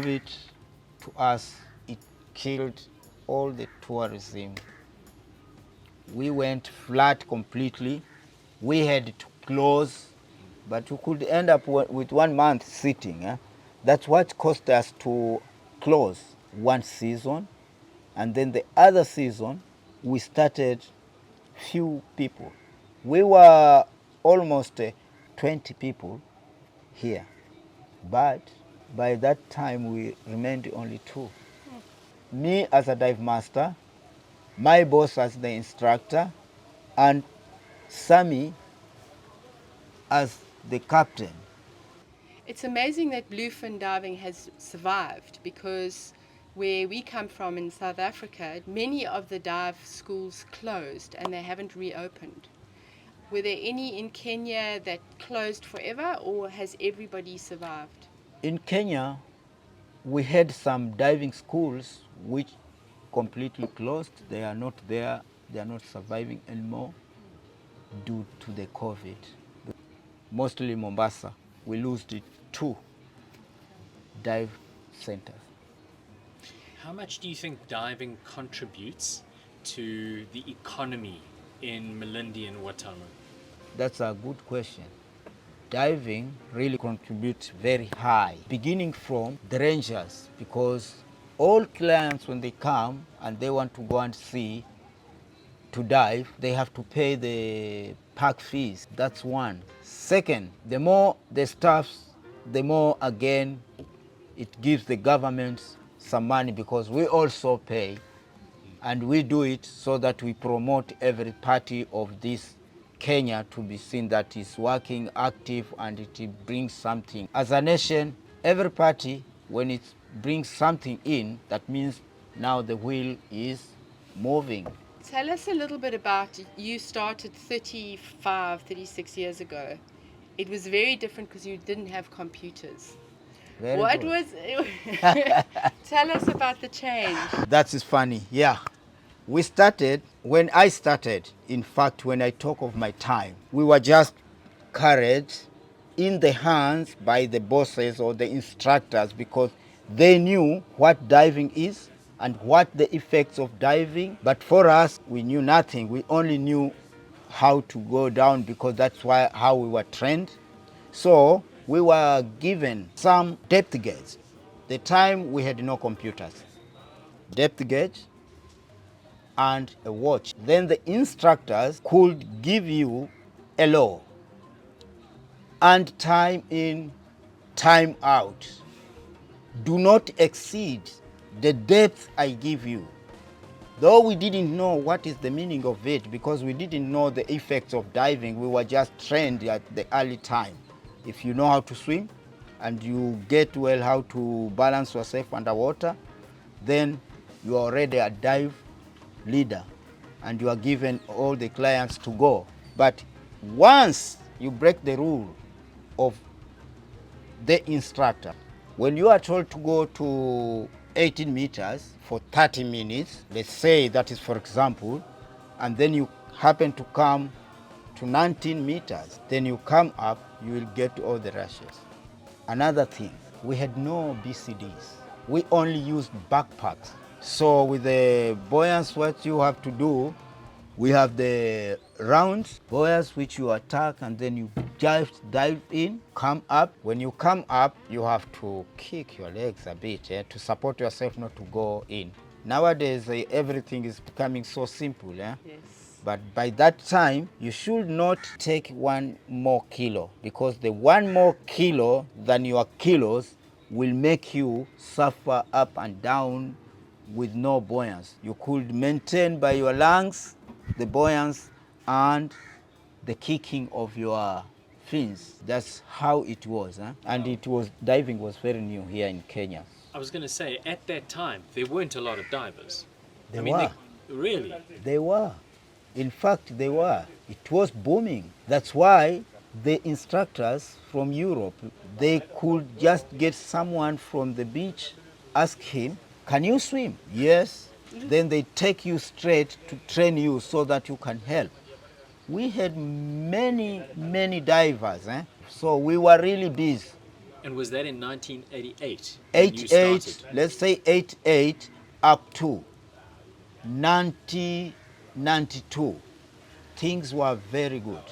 COVID, to us, it killed all the tourism. We went flat completely. We had to close, but we could end up with 1 month sitting. That's what cost us to close one season. And then the other season, we started few people. We were almost 20 people here. But by that time, we remained only 2. Me as a dive master, my boss as the instructor, and Sammy as the captain. It's amazing that bluefin diving has survived, because where we come from in South Africa, many of the dive schools closed and they haven't reopened. Were there any in Kenya that closed forever, or has everybody survived? In Kenya, we had some diving schools which completely closed. They are not there. They are not surviving anymore due to the COVID. Mostly Mombasa, we lost 2 dive centers. How much do you think diving contributes to the economy in Malindi and Watamu? That's a good question. Diving really contributes very high, beginning from the rangers, because all clients, when they come and they want to go and see, to dive, they have to pay the park fees. That's one. Second, the more the staffs, the more again it gives the government some money, because we also pay, and we do it so that we promote every party of this Kenya to be seen that is working, active, and it brings something. As a nation, every party, when it brings something in, that means now the wheel is moving. Tell us a little bit about, you started 36 years ago. It was very different because you didn't have computers. Very What good. was Tell us about the change. That is funny, yeah. We started, when I started, in fact, when I talk of my time, we were just carried in the hands by the bosses or the instructors, because they knew what diving is and what the effects of diving. But for us, we knew nothing. We only knew how to go down, because that's how we were trained. So we were given some depth gauge. The time we had no computers. Depth gauge and a watch. Then the instructors could give you a law and time in, time out. Do not exceed the depth I give you. Though we didn't know what is the meaning of it, because we didn't know the effects of diving, we were just trained at the early time. If you know how to swim and you get well how to balance yourself underwater, then you are already a dive leader and you are given all the clients to go. But once you break the rule of the instructor, when you are told to go to 18 meters for 30 minutes, let's say that is for example, and then you happen to come to 19 meters, then you come up, you will get all the rashes. Another thing, we had no BCDs. We only used backpacks. So with the buoyants, what you have to do, we have the round buoyants which you attack, and then you dive in, come up. When you come up, you have to kick your legs a bit to support yourself not to go in. Nowadays, everything is becoming so simple. Yes. But by that time, you should not take 1 more kilo, because the 1 more kilo than your kilos will make you suffer up and down with no buoyance. You could maintain by your lungs the buoyance and the kicking of your fins. That's how it was. And it was, diving was very new here in Kenya. I was going to say, at that time, there weren't a lot of divers. They were. Really? They were. In fact, they were. It was booming. That's why the instructors from Europe, they could just get someone from the beach, ask him, can you swim? Yes. Then they take you straight to train you so that you can help. We had many divers. So we were really busy. And was that in 1988? when you 88, started? let's say 88 up to 1992, things were very good.